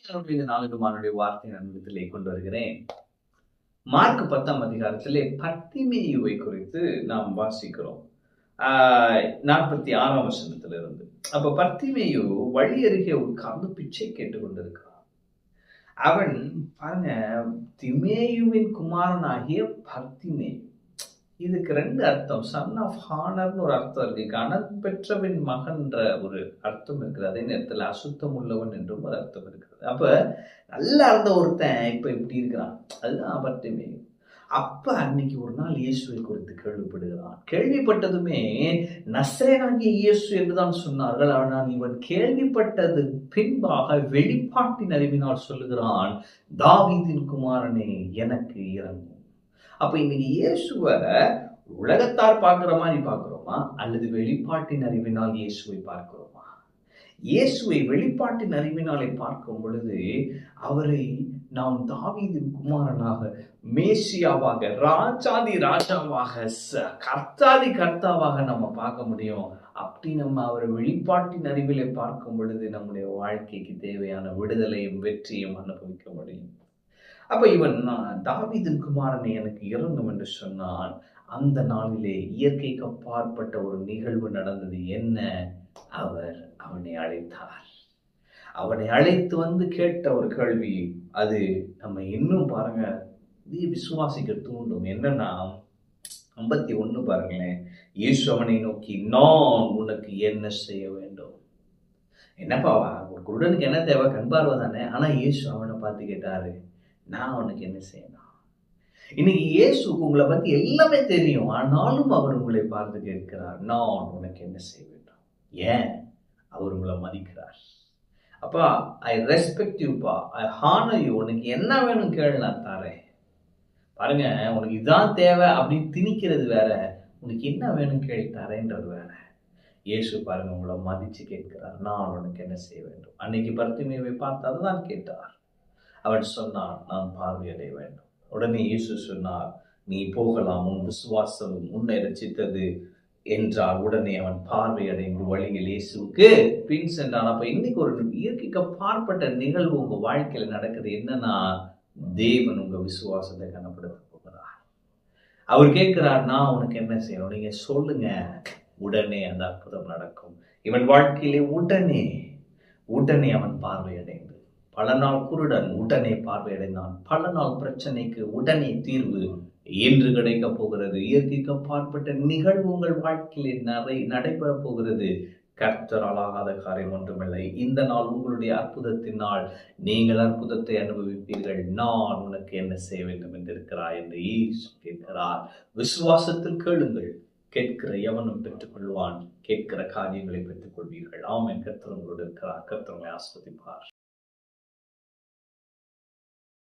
இந்த நாளுடைய வார்த்தை நான் கொண்டு வருகிறேன். மார்க் 10ஆம் அதிகாரத்திலே பர்த்திமேயுவை குறித்து நாம் வாசிக்கிறோம். 46ஆம் வசனத்திலிருந்து. அப்ப பர்த்திமேயு வழி அருகே உட்கார்ந்து பிச்சை கேட்டுக் கொண்டிருக்கிறான். அவன் பாருங்க, திமேயுவின் குமாரனாகிய பர்த்திமேயு. இதுக்கு 2 அர்த்தம். சன் ஆஃப் ஹானர்னு ஒரு அர்த்தம் இருக்கு. கணம் பெற்றவன் மகன்ற ஒரு அர்த்தம் இருக்குது. அதே நேரத்தில் அசுத்தம் உள்ளவன் என்றும் ஒரு அர்த்தம் இருக்கிறது. அப்ப நல்லா இருந்த ஒருத்தன் இப்ப இப்படி இருக்கிறான். அதுதான் பர்த்திமேயு. அப்ப அன்னைக்கு ஒரு நாள் இயேசுவை குறித்து கேள்விப்படுகிறான். கேள்விப்பட்டதுமே நசரேயனாகிய இயேசு என்றுதான் சொன்னார்கள். ஆனால் இவன் கேள்விப்பட்டது பின்பாக வெளிப்பாட்டின் அறிவினால் சொல்லுகிறான், தாவீதின் குமாரனே எனக்கு இறங்கும். அப்ப இன்னைக்கு இயேசுவை உலகத்தார் பார்க்கிற மாதிரி பார்க்கிறோமா, அல்லது வெளிப்பாட்டின் அறிவினால் இயேசுவை பார்க்கிறோமா? இயேசுவை வெளிப்பாட்டின் அறிவினாலே பார்க்கும் பொழுது அவரை நாம் தாவீதின் குமாரனாக, மேசியாவாக, ராஜாதி ராஜாவாக, கர்த்தாதி கர்த்தாவாக நம்ம பார்க்க முடியும். அப்படி நம்ம அவரை வெளிப்பாட்டின் அறிவிலே பார்க்கும் பொழுது நம்முடைய வாழ்க்கைக்கு தேவையான விடுதலையும் வெற்றியும் அனுபவிக்க முடியும். அப்ப இவன் தாவீதின் குமாரனை எனக்கு இறங்கும் என்று சொன்னான். அந்த நாளிலே இயற்கைக்கு அப்பாற்பட்ட ஒரு நிகழ்வு நடந்தது. என்ன? அவர் அவனை அழைத்தார். அவனை அழைத்து வந்து கேட்ட ஒரு கேள்வி, அது நம்ம இன்னும் பாருங்க விசுவாசிக்க தூண்டும். என்னன்னா 51 பாருங்களேன். இயேசு அவனை நோக்கி, நான் உனக்கு என்ன செய்ய வேண்டும்? என்னப்பா, ஒரு குருடனுக்கு என்ன தேவை? கண் பார்வை தானே. ஆனா இயேசு அவனை பார்த்து கேட்டாரு, நான் உனக்கு என்ன செய்யணும்? இன்னைக்கு இயேசுக்கு உங்களை பத்தி எல்லாமே தெரியும். ஆனாலும் அவர் உங்களை பார்த்து கேட்கிறார், நான் உனக்கு என்ன செய்ய வேண்டும்? ஏன்? அவர் உங்களை மதிக்கிறார். அப்பா, ஐ ரெஸ்பெக்ட் யூப்பா, ஐ ஹானர் யூ. உனக்கு என்ன வேணும் கேளு, நான் தரேன். பாருங்க, உனக்கு இதான் தேவை அப்படின்னு திணிக்கிறது வேற, உனக்கு என்ன வேணும் கேள்வி தரேன்றது வேற. இயேசு பாருங்க உங்களை மதிச்சு கேட்கிறார், நான் உனக்கு என்ன செய்ய வேண்டும்? அன்னைக்கு பர்த்திமேயுவை பார்த்து அதுதான் கேட்டார். அவன் சொன்னான், நான் பார்வையடைய வேண்டும். உடனே இயேசு சொன்னார், நீ போகலாம், உன் விசுவாசம் உன்னை ரட்சித்தது என்றால் உடனே அவன் பார்வையடைந்து வழியில் இயேசுவுக்கு பின் சென்றான். அப்ப இன்னைக்கு ஒரு இயற்கைக்கு அப்பாற்பட்ட நிகழ்வு உங்க வாழ்க்கையில நடக்குது. என்னன்னா, தேவன் உங்க விசுவாசத்தை கனப்படுத்த போகிறார். அவர் கேட்கிறார், நான் உனக்கு என்ன செய்யணும்? நீங்க சொல்லுங்க, உடனே அந்த அற்புதம் நடக்கும். இவன் வாழ்க்கையிலே உடனே அவன் பார்வையடைந்து, பல நாள் குருடன் உடனே பார்வையடைந்தான். பல நாள் பிரச்சனைக்கு உடனே தீர்வு என்று கிடைக்க போகிறது. இயற்கைக்கு அப்பாற்பட்ட நிகழ்வு உங்கள் வாழ்க்கையிலே நடைபெற போகிறது. கர்த்தரால் ஆகாத காரியம் ஒன்றுமில்லை. இந்த நாள் உங்களுடைய அற்புதத்தின் நாள். நீங்கள் அற்புதத்தை அனுபவிப்பீர்கள். நான் உனக்கு என்ன செய்ய வேண்டும் என்று இருக்கிறாய் என்று இயேசு கேட்கிறார். விசுவாசத்தில் கேளுங்கள், கேட்கிற எவனும் பெற்றுக்கொள்வான், கேட்கிற காரியங்களை பெற்றுக் கொள்வீர்கள். ஆமென். கர்த்தர் உங்களோடு இருக்கிறார். கர்த்தர் உங்களை ஆசீர்வதிப்பார்.